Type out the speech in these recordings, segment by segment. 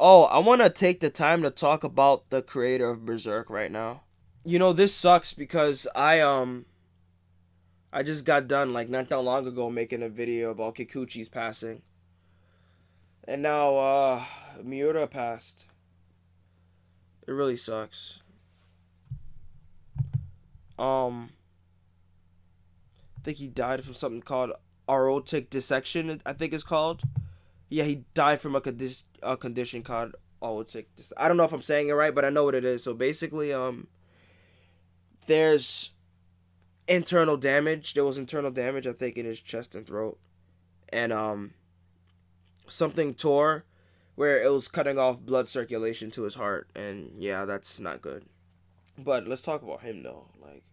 Oh, I want to take the time to talk about the creator of Berserk right now. This sucks because I just got done like not that long ago making a video about Kikuchi's passing. And now Miura passed. It really sucks. Um I think he died from something called aortic dissection, I think it's called. Yeah, he died from a condition called aortic I don't know if I'm saying it right, but I know what it is. So basically there's internal damage. There was internal damage, I think, in his chest and throat, and something tore where it was cutting off blood circulation to his heart, and yeah, that's not good. But let's talk about him though. Like,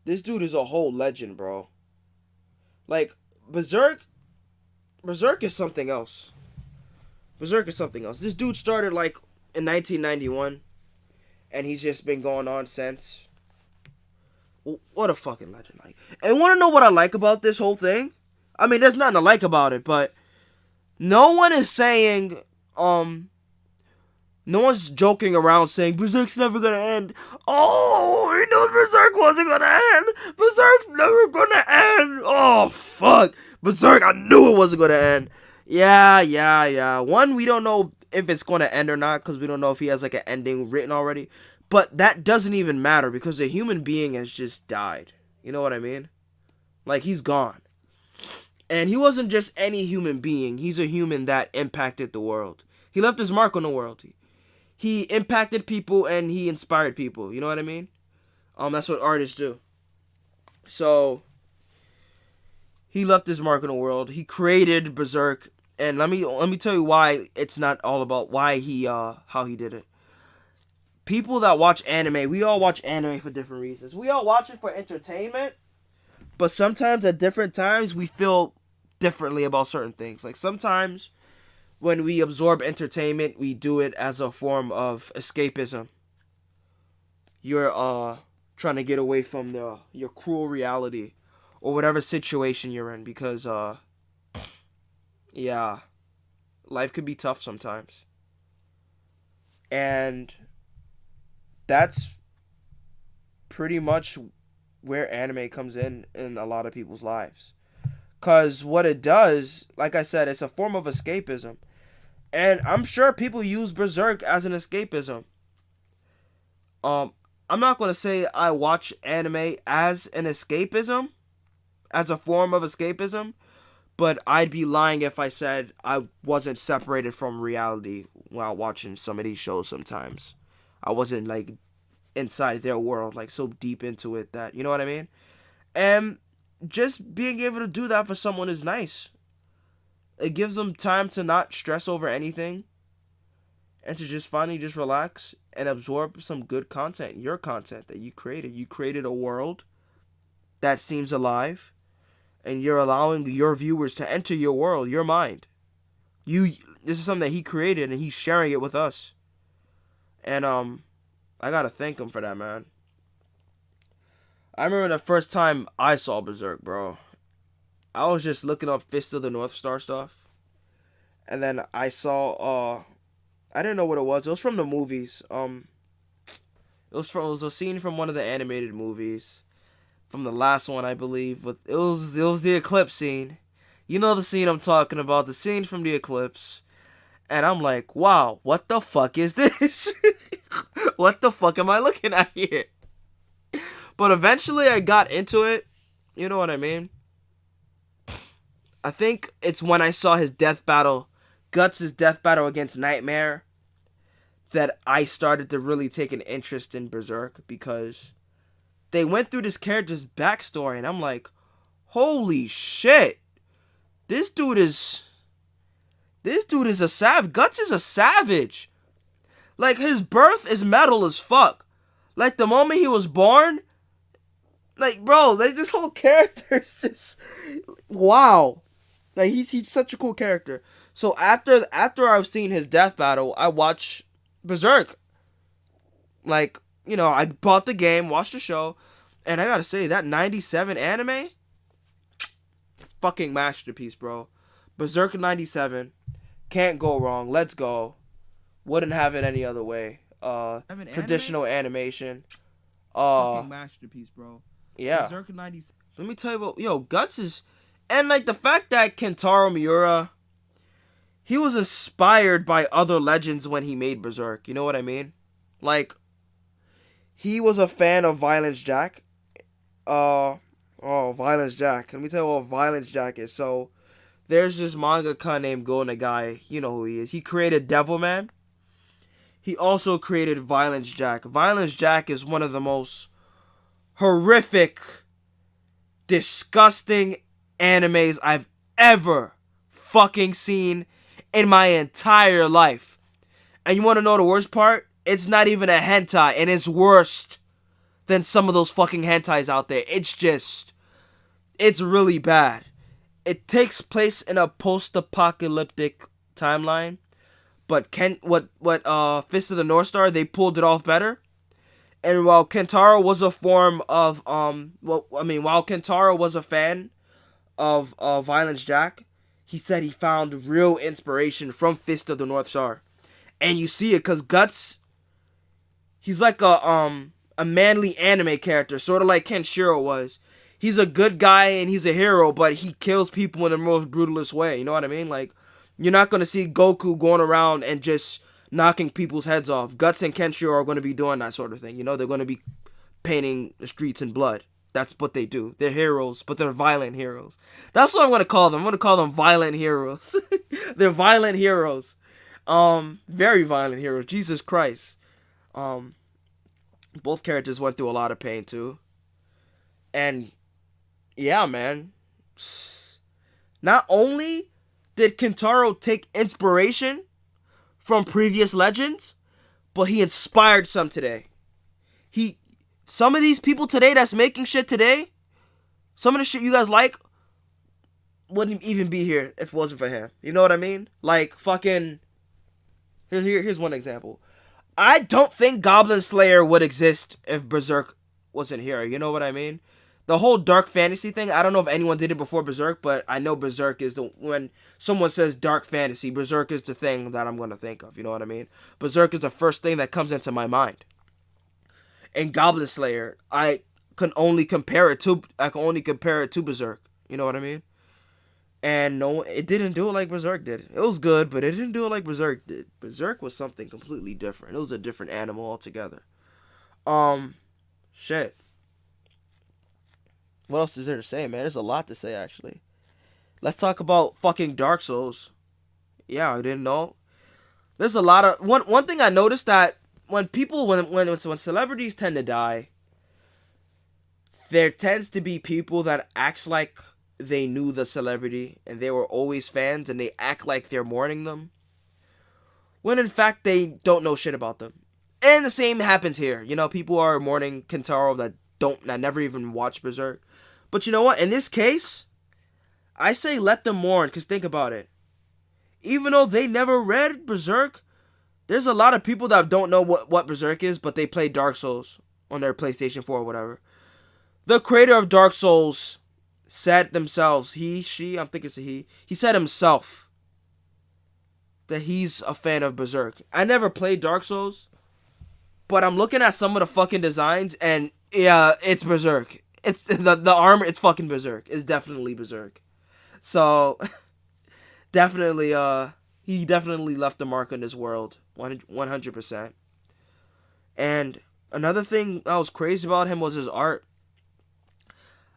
this dude is a whole legend, bro. Like, Berserk, Berserk is something else. Berserk is something else. This dude started like in 1991, and he's just been going on since. What a fucking legend! Like, and want to know what I like about this whole thing? I mean, there's nothing to like about it, but no one is saying, no one's joking around saying Berserk's never gonna end. Oh, he knew Berserk wasn't gonna end. Berserk's never gonna end. Oh, fuck. Berserk, I knew it wasn't gonna end. Yeah. One, we don't know if it's gonna end or not because we don't know if he has like an ending written already. But that doesn't even matter because a human being has just died. You know what I mean? Like, he's gone. And he wasn't just any human being. He's a human that impacted the world. He left his mark on the world. He impacted people and he inspired people. You know what I mean? That's what artists do. So, he left his mark on the world. He created Berserk. And let me tell you why it's not all about why he how he did it. People that watch anime, we all watch anime for different reasons. We all watch it for entertainment, but sometimes at different times we feel differently about certain things. Like, sometimes when we absorb entertainment, we do it as a form of escapism. You're trying to get away from your cruel reality or whatever situation you're in because yeah, life could be tough sometimes. And that's pretty much where anime comes in a lot of people's lives. Cause what it does, like I said, it's a form of escapism. And I'm sure people use Berserk as an escapism. I'm not gonna say I watch anime as an escapism, as a form of escapism, but I'd be lying if I said I wasn't separated from reality while watching some of these shows sometimes. I wasn't like inside their world, like so deep into it that, you know what I mean? And just being able to do that for someone is nice. It gives them time to not stress over anything and to just finally just relax and absorb some good content, your content that you created. You created a world that seems alive, and you're allowing your viewers to enter your world, your mind. This is something that he created and he's sharing it with us. And I gotta thank him for that, man. I remember the first time I saw Berserk, bro. I was just looking up Fist of the North Star stuff. And then I saw I didn't know what it was. It was from the movies. It was a scene from one of the animated movies. From the last one, I believe. But it was the eclipse scene. You know the scene I'm talking about, the scene from the eclipse. And I'm like, wow, what the fuck is this? What the fuck am I looking at here? But eventually I got into it. You know what I mean? I think it's when I saw his death battle, Guts' death battle against Nightmare, that I started to really take an interest in Berserk because they went through this character's backstory and I'm like, holy shit. This dude is a savage. Guts is a savage. Like, his birth is metal as fuck. Like, the moment he was born, like, bro, like, this whole character is just, wow. Like, he's such a cool character. So after I've seen his death battle, I watch Berserk. Like, I bought the game, watched the show, and I gotta say, that 97 anime, fucking masterpiece, bro. Berserk 97, can't go wrong. Let's go. Wouldn't have it any other way. Have an Traditional anime? animation. Fucking masterpiece, bro. Yeah. Berserk in 96. Let me tell you about Guts is, and like the fact that Kentaro Miura, he was inspired by other legends when he made Berserk. You know what I mean? Like he was a fan of Violence Jack. Violence Jack. Let me tell you what Violence Jack is. So there's this mangaka named Golden Guy. You know who he is. He created Devilman. He also created Violence Jack. Violence Jack is one of the most horrific, disgusting animes I've ever fucking seen in my entire life. And you want to know the worst part? It's not even a hentai, and it's worse than some of those fucking hentais out there. It's really bad. It takes place in a post-apocalyptic timeline, but Fist of the North Star, they pulled it off better. And while Kentaro was a form of while Kentaro was a fan of Violence Jack, he said he found real inspiration from Fist of the North Star. And you see it because Guts, he's like a manly anime character, sort of like Kenshiro was. He's a good guy and he's a hero, but he kills people in the most brutalist way. You know what I mean? Like, you're not gonna see Goku going around and just knocking people's heads off. Guts and Kenshiro are gonna be doing that sort of thing. You know, they're gonna be painting the streets in blood. That's what they do. They're heroes, but they're violent heroes. That's what I'm gonna call them. I'm gonna call them violent heroes. They're violent heroes. Very violent heroes. Jesus Christ. Both characters went through a lot of pain too. And yeah, man. Not only did Kentaro take inspiration from previous legends, but he inspired some today. Some of these people today that's making shit today, some of the shit you guys like wouldn't even be here if it wasn't for him. You know what I mean? Like fucking here's one example. I don't think Goblin Slayer would exist if Berserk wasn't here. You know what I mean? The whole dark fantasy thing, I don't know if anyone did it before Berserk, but I know Berserk is when someone says dark fantasy, Berserk is the thing that I'm going to think of. You know what I mean? Berserk is the first thing that comes into my mind. And Goblin Slayer, I can only compare it to Berserk. You know what I mean? And no, it didn't do it like Berserk did. It was good, but it didn't do it like Berserk did. Berserk was something completely different. It was a different animal altogether. Shit. What else is there to say, man? There's a lot to say, actually. Let's talk about fucking Dark Souls. Yeah, I didn't know. There's a lot of one thing I noticed that when celebrities tend to die, there tends to be people that acts like they knew the celebrity and they were always fans and they act like they're mourning them, when in fact they don't know shit about them. And the same happens here. You know, people are mourning Kentaro that never even watched Berserk. But you know what? In this case, I say let them mourn, because think about it. Even though they never read Berserk, there's a lot of people that don't know what Berserk is, but they play Dark Souls on their PlayStation 4 or whatever. The creator of Dark Souls said themselves, he said himself that he's a fan of Berserk. I never played Dark Souls, but I'm looking at some of the fucking designs, and yeah, it's Berserk. It's the armor, it's fucking Berserk. It's definitely Berserk. So, definitely, he definitely left a mark on this world, 100%. And another thing that was crazy about him was his art.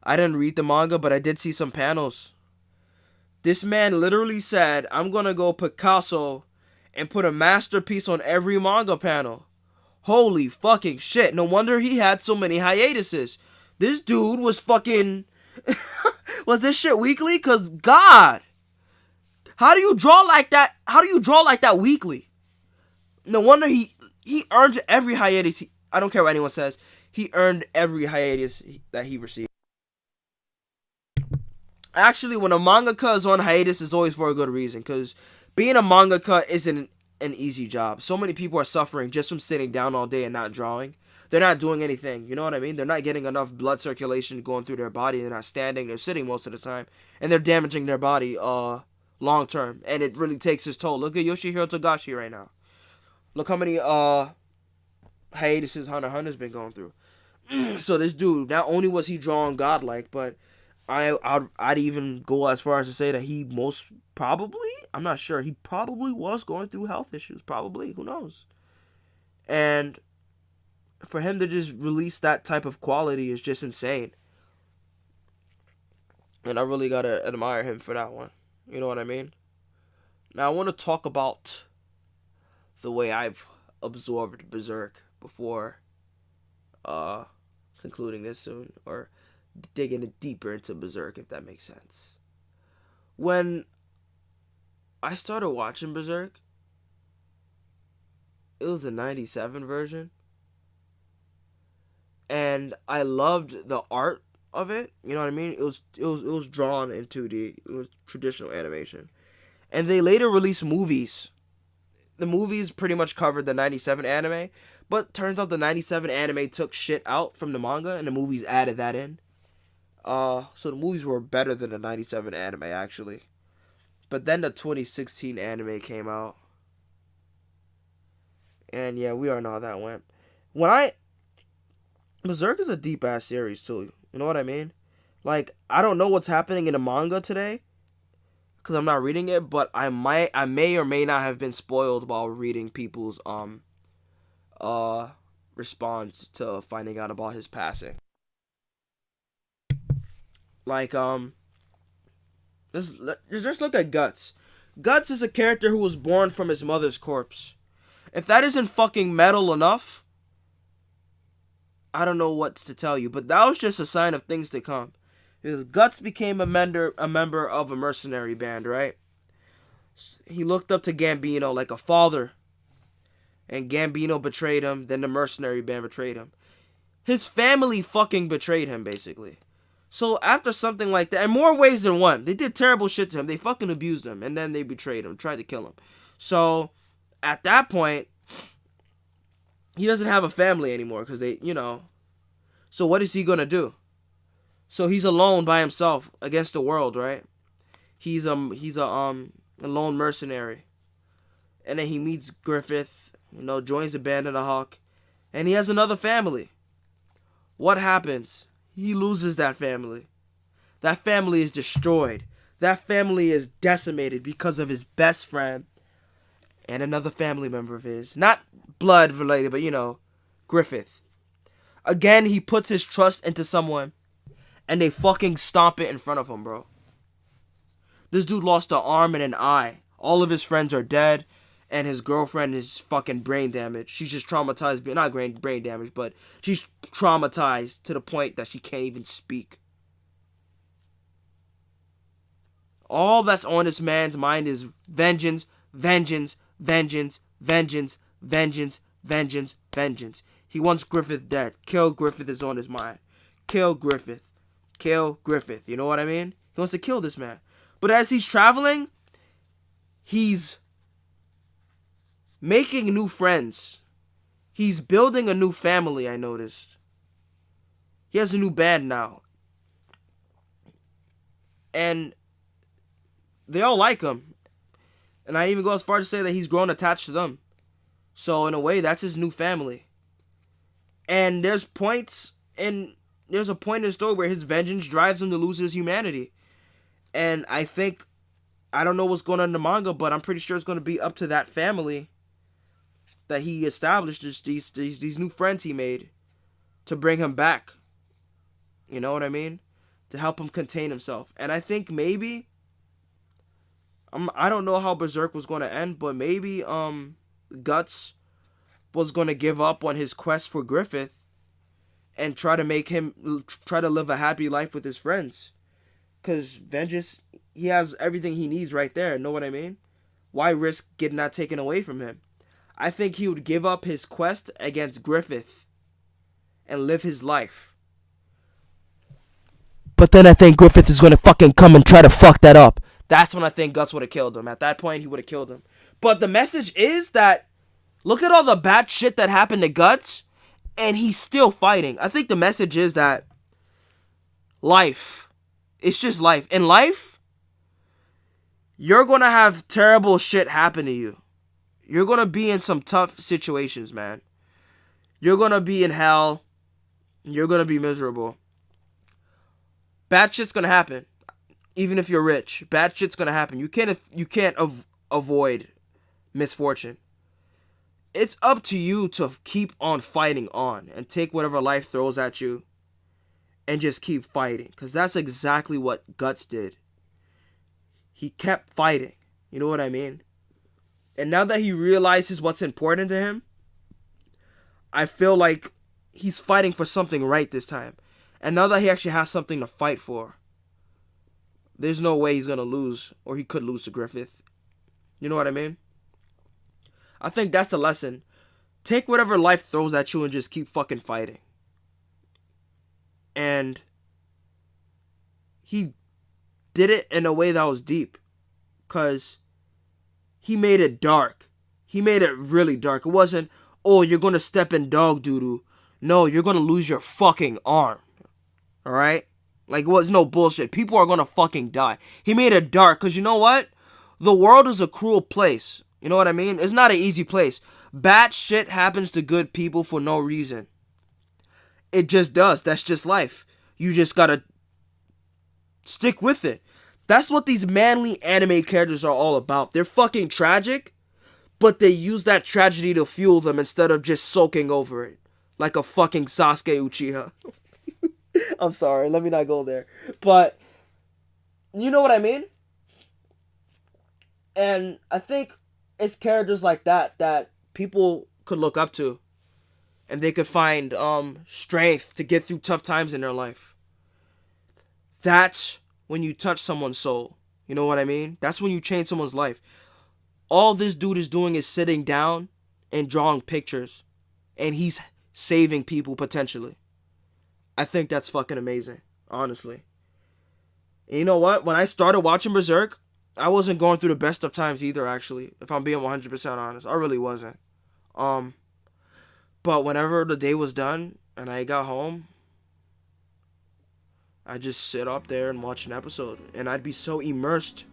I didn't read the manga, but I did see some panels. This man literally said, I'm gonna go Picasso and put a masterpiece on every manga panel. Holy fucking shit. No wonder he had so many hiatuses. This dude was fucking... was this shit weekly? Cause God, how do you draw like that? How do you draw like that weekly? No wonder he earned every hiatus. I don't care what anyone says. He earned every hiatus that he received. Actually, when a mangaka is on hiatus, it's always for a good reason. Because being a mangaka isn't an easy job. So many people are suffering just from sitting down all day and not drawing. They're not doing anything. You know what I mean? They're not getting enough blood circulation going through their body. They're not standing. They're sitting most of the time. And they're damaging their body long term. And it really takes its toll. Look at Yoshihiro Togashi right now. Look how many hiatuses Hunter x Hunter's been going through. So this dude, not only was he drawn godlike, but I'd even go as far as to say that he most probably, I'm not sure, he probably was going through health issues. Probably, who knows? And for him to just release that type of quality is just insane. And I really gotta admire him for that one. You know what I mean? Now I want to talk about the way I've absorbed Berserk before concluding this soon, or digging deeper into Berserk, if that makes sense. When I started watching Berserk, it was a 97 version, and I loved the art of it. You know what I mean? It was drawn in 2D. It was traditional animation. And they later released movies. The movies pretty much covered the 97 anime, but turns out the 97 anime took shit out from the manga, and the movies added that in. So the movies were better than the 97 anime, actually. But then the 2016 anime came out. And yeah, we all know how that went. Berserk is a deep-ass series, too. You know what I mean? Like, I don't know what's happening in the manga today, because I'm not reading it, but I may or may not have been spoiled while reading people's response to finding out about his passing. Like, just look at Guts. Guts is a character who was born from his mother's corpse. If that isn't fucking metal enough, I don't know what to tell you, but that was just a sign of things to come. Because Guts became a member of a mercenary band, right? He looked up to Gambino like a father. And Gambino betrayed him, then the mercenary band betrayed him. His family fucking betrayed him, basically. So after something like that, in more ways than one, they did terrible shit to him. They fucking abused him, and then they betrayed him, tried to kill him. So at that point, he doesn't have a family anymore, because they, you know. So what is he gonna do? So he's alone by himself against the world, right? He's a lone mercenary. And then he meets Griffith, joins the band of the Hawk, and he has another family. What happens? He loses that family. That family is destroyed. That family is decimated because of his best friend and another family member of his. Not blood related, but Griffith. Again, he puts his trust into someone, and they fucking stomp it in front of him, bro. This dude lost an arm and an eye. All of his friends are dead, and his girlfriend is fucking brain damaged. She's just traumatized. Not brain damaged, but she's traumatized to the point that she can't even speak. All that's on this man's mind is vengeance, vengeance, vengeance, vengeance, vengeance, vengeance, vengeance. He wants Griffith dead. Kill Griffith is on his mind. Kill Griffith. Kill Griffith. You know what I mean? He wants to kill this man. But as he's traveling, he's making new friends. He's building a new family, I noticed. He has a new band now. And they all like him. And I even go as far as to say that he's grown attached to them. So in a way, that's his new family. And there's a point in the story where his vengeance drives him to lose his humanity. And I don't know what's going on in the manga, but I'm pretty sure it's going to be up to that family that he established, these new friends he made, to bring him back. You know what I mean? To help him contain himself. And I think maybe, I don't know how Berserk was going to end, but maybe Guts was going to give up on his quest for Griffith and try to live a happy life with his friends. Because vengeance, he has everything he needs right there. Know what I mean? Why risk getting that taken away from him? I think he would give up his quest against Griffith and live his life. But then I think Griffith is going to fucking come and try to fuck that up. That's when I think Guts would have killed him. At that point, he would have killed him. But the message is that, look at all the bad shit that happened to Guts, and he's still fighting. I think the message is that life, it's just life. In life, you're going to have terrible shit happen to you. You're gonna be in some tough situations, man. You're gonna be in hell. You're gonna be miserable. Bad shit's gonna happen. Even if you're rich, bad shit's gonna happen. You can't avoid misfortune. It's up to you to keep on fighting on and take whatever life throws at you and just keep fighting. Because that's exactly what Guts did. He kept fighting. You know what I mean? And now that he realizes what's important to him, I feel like he's fighting for something right this time. And now that he actually has something to fight for, there's no way he's going to lose, or he could lose to Griffith. You know what I mean? I think that's the lesson. Take whatever life throws at you and just keep fucking fighting. And he did it in a way that was deep. Because he made it dark. He made it really dark. It wasn't, oh, you're going to step in dog doo-doo. No, you're going to lose your fucking arm. Alright? Like, it was no bullshit. People are going to fucking die. He made it dark. Because you know what? The world is a cruel place. You know what I mean? It's not an easy place. Bad shit happens to good people for no reason. It just does. That's just life. You just gotta stick with it. That's what these manly anime characters are all about. They're fucking tragic, but they use that tragedy to fuel them instead of just soaking over it. Like a fucking Sasuke Uchiha. I'm sorry, let me not go there. But, you know what I mean? And I think it's characters like that that people could look up to. And they could find strength to get through tough times in their life. That's when you touch someone's soul. You know what I mean? That's when you change someone's life. All this dude is doing is sitting down and drawing pictures. And he's saving people potentially. I think that's fucking amazing. Honestly. And you know what? When I started watching Berserk, I wasn't going through the best of times either, actually. If I'm being 100% honest. I really wasn't. But whenever the day was done and I got home, I'd just sit up there and watch an episode. And I'd be so immersed.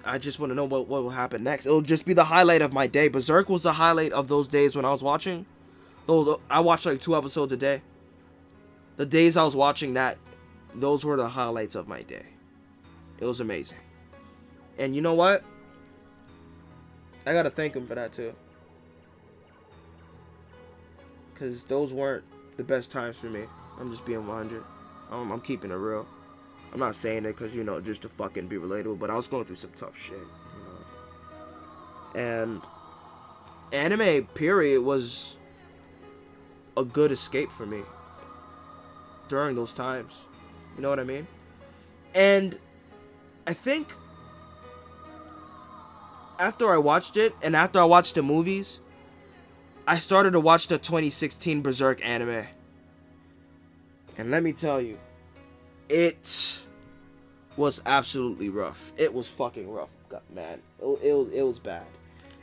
I just want to know what will happen next. It'll just be the highlight of my day. Berserk was the highlight of those days when I was watching. I watched like 2 episodes a day. The days I was watching that, those were the highlights of my day. It was amazing. And you know what? I gotta thank him for that too. Because those weren't the best times for me. I'm just being 100. I'm keeping it real. I'm not saying it because, you know, just to fucking be relatable. But I was going through some tough shit, you know. And anime, period, was a good escape for me. During those times. You know what I mean? And I think after I watched it, and after I watched the movies, I started to watch the 2016 Berserk anime. And let me tell you, it was absolutely rough. It was fucking rough, man. It was bad.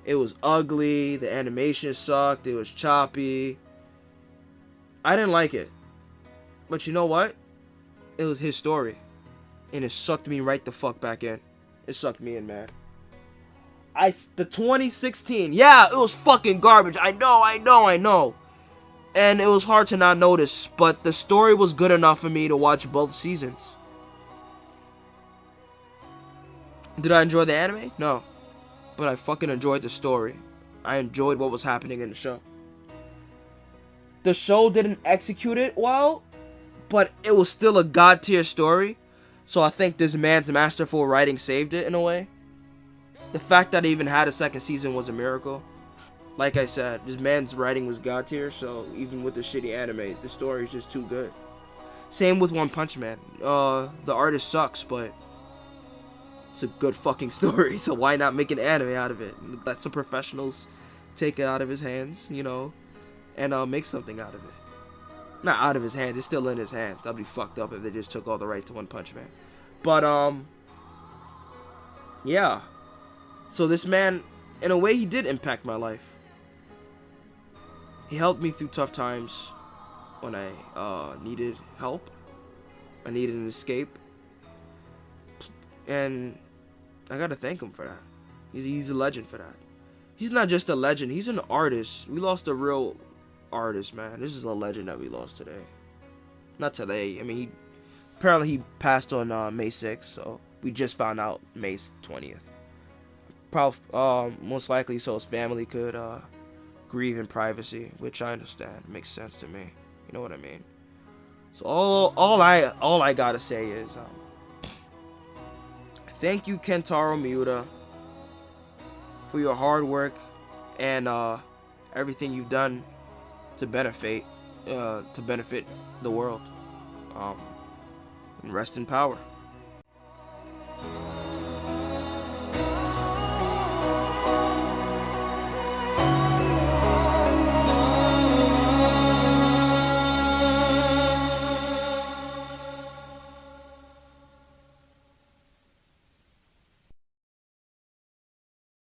It was ugly. The animation sucked. It was choppy. I didn't like it. But you know what? It was his story. And it sucked me right the fuck back in. It sucked me in, man. The 2016, yeah, it was fucking garbage. I know. And it was hard to not notice, but the story was good enough for me to watch both seasons. Did I enjoy the anime? No. But I fucking enjoyed the story. I enjoyed what was happening in the show. The show didn't execute it well, but it was still a god tier story. So I think this man's masterful writing saved it in a way. The fact that it even had a second season was a miracle. Like I said, this man's writing was god tier, so even with the shitty anime, the story is just too good. Same with One Punch Man. The artist sucks, but it's a good fucking story, so why not make an anime out of it? Let some professionals take it out of his hands, you know, and make something out of it. Not out of his hands, it's still in his hands. That'd be fucked up if they just took all the rights to One Punch Man. But, yeah. So this man, in a way, he did impact my life. He helped me through tough times when I needed help. I needed an escape. And I gotta thank him for that. He's a legend for that. he's not just a legend. He's an artist. We lost a real artist, man. This is a legend that we lost today. Not today. I mean, apparently he passed on May 6th, so we just found out May 20th. Probably, most likely, so his family could grieve in privacy, which I understand. Makes sense to me. You know what I mean? So all I gotta say is thank you, Kentaro Miura, for your hard work and everything you've done to benefit the world. And rest in power.